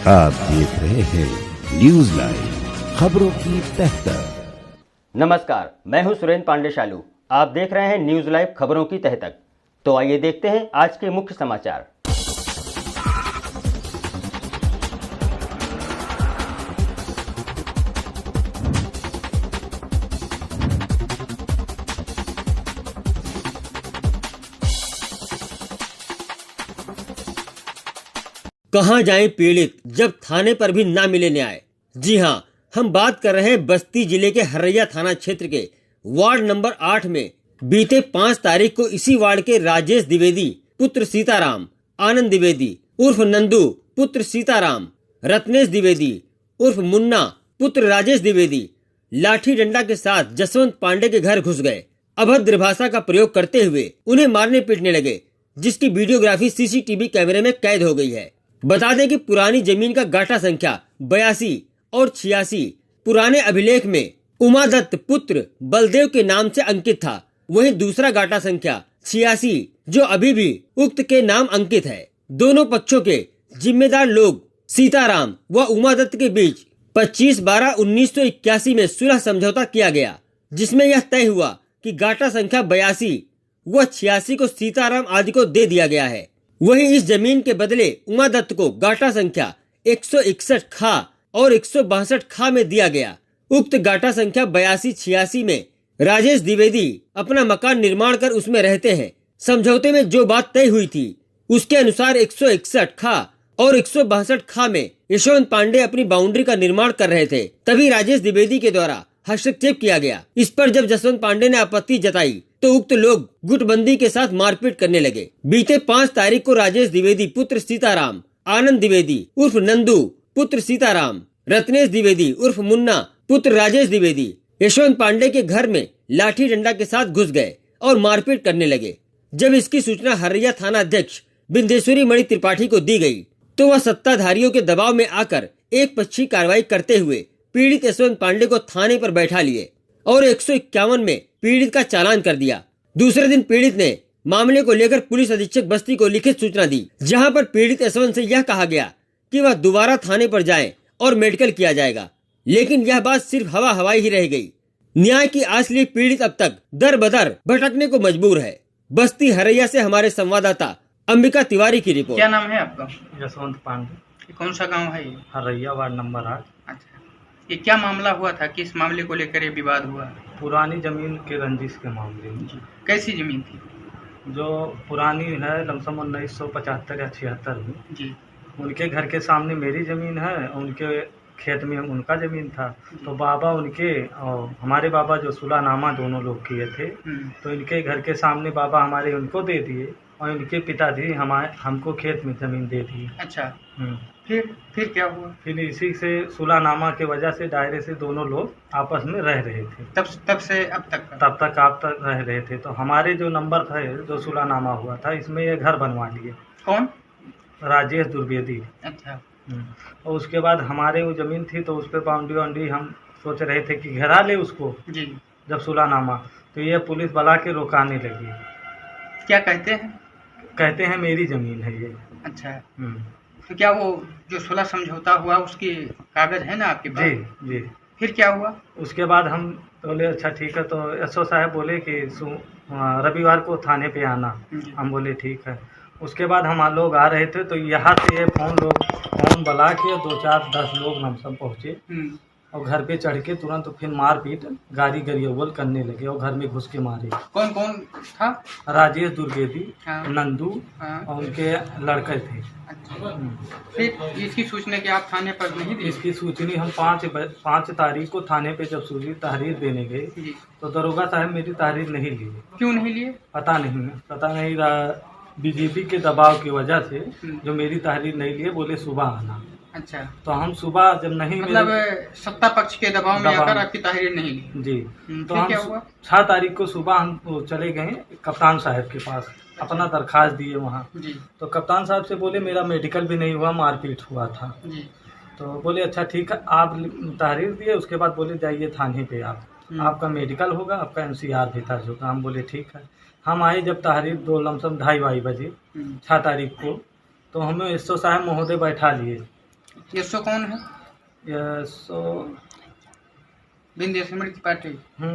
आप देख रहे हैं न्यूज लाइव खबरों की तह तक। नमस्कार, मैं हूं सुरेंद्र पांडे शालू। आप देख रहे हैं न्यूज लाइव खबरों की तह तक। तो आइए देखते हैं आज के मुख्य समाचार। कहां जाएं पीड़ित जब थाने पर भी ना मिले न्याय। जी हां, हम बात कर रहे हैं बस्ती जिले के हरैया थाना क्षेत्र के वार्ड नंबर 8 में बीते 5 तारीख को इसी वार्ड के राजेश द्विवेदी पुत्र सीताराम, आनंद द्विवेदी उर्फ नंदू पुत्र सीताराम, रत्नेश द्विवेदी उर्फ मुन्ना पुत्र राजेश द्विवेदी लाठी डंडा के साथ जसवंत पांडे के घर घुस गए। अभद्र भाषा का प्रयोग करते हुए उन्हें मारने पीटने लगे, जिसकी वीडियोग्राफी सीसीटीवी कैमरे में कैद हो गई है। बता दें कि पुरानी जमीन का गाटा संख्या 82 और 86 पुराने अभिलेख में उमादत्त पुत्र बलदेव के नाम से अंकित था। वहीं दूसरा गाटा संख्या 86 जो अभी भी उक्त के नाम अंकित है। दोनों पक्षों के जिम्मेदार लोग सीताराम व उमादत्त के बीच 25/12/1981 में सुलह समझौता किया गया, जिसमें यह तय हुआ कि गाटा संख्या 82 व 86 को सीताराम आदि को दे दिया गया है। वहीं इस जमीन के बदले उमादत्त को गाटा संख्या 161 खा और 162 खा में दिया गया। उक्त गाटा संख्या 82-86 में राजेश द्विवेदी अपना मकान निर्माण कर उसमें रहते हैं। समझौते में जो बात तय हुई थी उसके अनुसार 161 खा और 162 खा में यशवंत पांडे अपनी बाउंड्री का निर्माण कर रहे थे, तभी राजेश द्विवेदी के द्वारा हस्तक्षेप किया गया। इस पर जब जसवंत पांडे ने आपत्ति जताई तो उक्त लोग गुटबंदी के साथ मारपीट करने लगे। बीते 5 तारीख को राजेश द्विवेदी पुत्र सीताराम, आनंद द्विवेदी उर्फ नंदू पुत्र सीताराम, रत्नेश द्विवेदी उर्फ मुन्ना पुत्र राजेश द्विवेदी यशवंत पांडे के घर में लाठी डंडा के साथ घुस गए और मारपीट करने लगे। जब इसकी सूचना हरैया थाना अध्यक्ष बिंदेश्वरी मणि त्रिपाठी को दी गई तो वह सत्ताधारियों के दबाव में आकर एक पक्षी कार्रवाई करते हुए पीड़ित यशवंत पांडे को थाने पर बैठा लिए और 151 में पीड़ित का चालान कर दिया। दूसरे दिन पीड़ित ने मामले को लेकर पुलिस अधीक्षक बस्ती को लिखित सूचना दी, जहां पर पीड़ित यशवंत से यह कहा गया कि वह दोबारा थाने पर जाए और मेडिकल किया जाएगा, लेकिन यह बात सिर्फ हवा हवाई ही रह गई। न्याय की आस लिए पीड़ित अब तक दर बदर भटकने को मजबूर है। बस्ती हरैया से हमारे संवाददाता अंबिका तिवारी की रिपोर्ट। क्या नाम है आपका? जसवंत पांडे। कौन सा गांव है ये? Haraiya ward number 8। अच्छा, ये क्या मामला हुआ था? किस मामले को लेकर ये विवाद हुआ? पुरानी जमीन के रंजिश के मामले में। कैसी जमीन थी? जो पुरानी है लमसम 1975 या 76 में जी। उनके घर के सामने मेरी जमीन है, उनके खेत में उनका जमीन था। तो बाबा उनके और हमारे बाबा जो सुलहनामा दोनों लोग किए थे, तो इनके घर के सामने बाबा हमारे उनको दे दिए और इनके पिताजी हमको खेत में जमीन दे दी। अच्छा, फिर क्या हुआ? फिर इसी से सुलहनामा के वजह से दायरे से दोनों लोग आपस में रह रहे थे। तब से अब तक? तब तक आप तक रह रहे थे। तो हमारे जो नंबर था जो सुलहनामा हुआ था इसमें ये घर बनवा लिए। कौन? राजेश द्विवेदी। अच्छा। और उसके बाद हमारे वो जमीन थी तो उस पर बाउंड्री हम सोच रहे थे कि घेरा ले उसको जी। जब सुलहनामा, तो ये पुलिस बुला के रोकाने लगी। क्या कहते हैं? कहते हैं मेरी जमीन है ये। अच्छा, तो क्या वो जो सुलह समझौता हुआ उसकी कागज है ना आपके पास? जी जी। फिर क्या हुआ? उसके बाद हम बोले अच्छा ठीक है। तो एसओ साहब बोले कि रविवार को थाने पे आना। हम बोले ठीक है। उसके बाद हम लोग आ रहे थे तो यहाँ से ये फोन बुला के 2-4-10 लोग हम सब पहुँचे और घर पे चढ़ के तुरंत फिर मारपीट गाड़ी गरियावल करने लगे और घर में घुस के मारे। कौन कौन था? राजेश द्विवेदी, हाँ। नंदू, हाँ। और उनके लड़के थे। अच्छा। फिर इसकी सूचना की आप थाने पर नहीं दी? इसकी सूचनी हम 5 तारीख को थाने पे जब सूची तहरीर देने गए तो दरोगा साहब मेरी तहरीर नहीं लिए। क्यों नहीं लिए? पता नहीं बीजेपी के दबाव की वजह से जो मेरी तहरीर नहीं लिए, बोले सुबह आना। अच्छा, तो हम सुबह जब नहीं मतलब सत्ता पक्ष के दबाव में आकर आपकी तहरीर नहीं ली? जी। तो हम क्या हुआ? 6 तारीख को सुबह हम चले गए कप्तान साहब के पास। अच्छा। अपना दरखास्त दिए वहाँ। तो कप्तान साहब से बोले मेरा मेडिकल भी नहीं हुआ, मारपीट हुआ था जी। तो बोले अच्छा ठीक है, आप तहरीर दिए। उसके बाद बोले जाइए थाने पे आपका मेडिकल होगा, आपका MCR भी था जो। हम बोले ठीक है। हम आए जब तहरीर 2 लमसम 2:30 बजे 6 तारीख को, तो हमें एसओ साहब महोदय बैठा लिए ये शो कौन है? ये सो बिंदेश की पार्टी।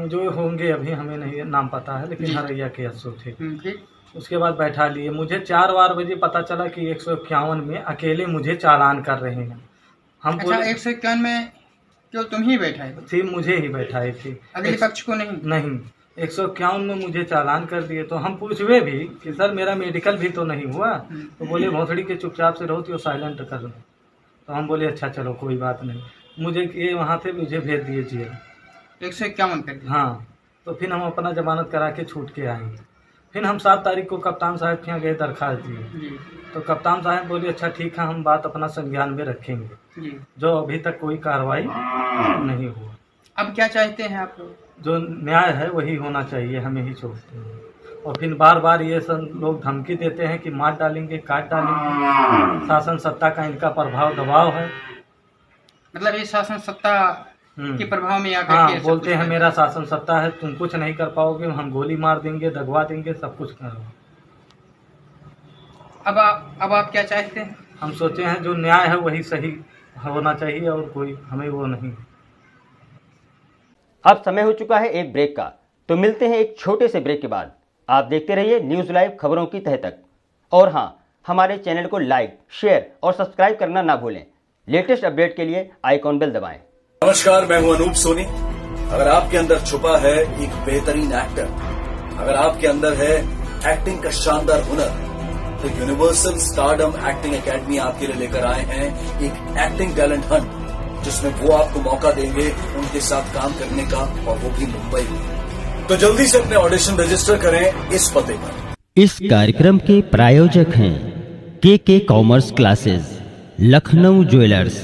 जो होंगे अभी हमें नहीं नाम पता है, लेकिन हरैया के एसओ थे। ठीक। उसके बाद बैठा लिए, मुझे 4 बजे पता चला कि 151 में अकेले मुझे चालान कर रहे हैं। हम अच्छा, 151 में केवल तुम ही बैठाए थी, मुझे ही बैठाए थे, अगले पक्ष को नहीं? नहीं, 151 में मुझे चालान कर दिए। तो हम पूछवे भी कि सर मेरा मेडिकल भी तो नहीं हुआ। तो बोले भोसड़ी के चुपचाप से रहो तो साइलेंट कर लो। तो हम बोले अच्छा चलो कोई बात नहीं। मुझे ये वहाँ से मुझे भेज दिए जेल। 151 कर दिया? हाँ। तो फिर हम अपना जमानत करा के छूट के आए। फिर हम 7 तारीख को कप्तान साहब के यहाँ गए, दरखास्त दिए। तो कप्तान साहब बोले अच्छा ठीक है, हम बात अपना संज्ञान में रखेंगे। जो अभी तक कोई कार्रवाई नहीं हुआ। अब क्या चाहते हैं आप लोग? जो न्याय है वही होना चाहिए, हमें ही सोचते हैं। और फिर बार बार ये सब लोग धमकी देते हैं कि मार डालेंगे, काट डालेंगे। शासन सत्ता का इनका प्रभाव दबाव है। मतलब ये शासन सत्ता के प्रभाव में आकर हाँ, बोलते हैं मेरा शासन सत्ता है, तुम कुछ नहीं कर पाओगे, हम गोली मार देंगे, दगवा देंगे, सब कुछ करो। अब आप क्या चाहते हैं? हम सोचे हैं जो न्याय है वही सही होना चाहिए, और कोई हमें वो नहीं। अब समय हो चुका है एक ब्रेक का, तो मिलते हैं एक छोटे से ब्रेक के बाद। आप देखते रहिए न्यूज लाइव खबरों की तह तक। और हाँ, हमारे चैनल को लाइक, शेयर और सब्सक्राइब करना ना भूलें। लेटेस्ट अपडेट के लिए आइकॉन बेल दबाएं। नमस्कार, मैं हूं अनूप सोनी। अगर आपके अंदर छुपा है एक बेहतरीन एक्टर, अगर आपके अंदर है एक्टिंग का शानदार हुनर, तो यूनिवर्सल स्टारडम एक्टिंग एकेडमी आपके लिए लेकर आए हैं एक एक्टिंग टैलेंट हंट, जिसमें वो आपको मौका देंगे उनके साथ काम करने का, और वो भी मुंबई में। तो जल्दी से अपने ऑडिशन रजिस्टर करें इस पते पर। इस कार्यक्रम के प्रायोजक हैं के कॉमर्स क्लासेस, लखनऊ ज्वेलर्स,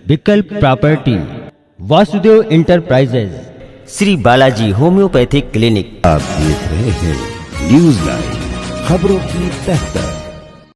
विकल्प property, Vasudev enterprises, Shri Balaji homeopathic clinic. आप देख रहे हैं न्यूज लाइव खबरों की तह तक।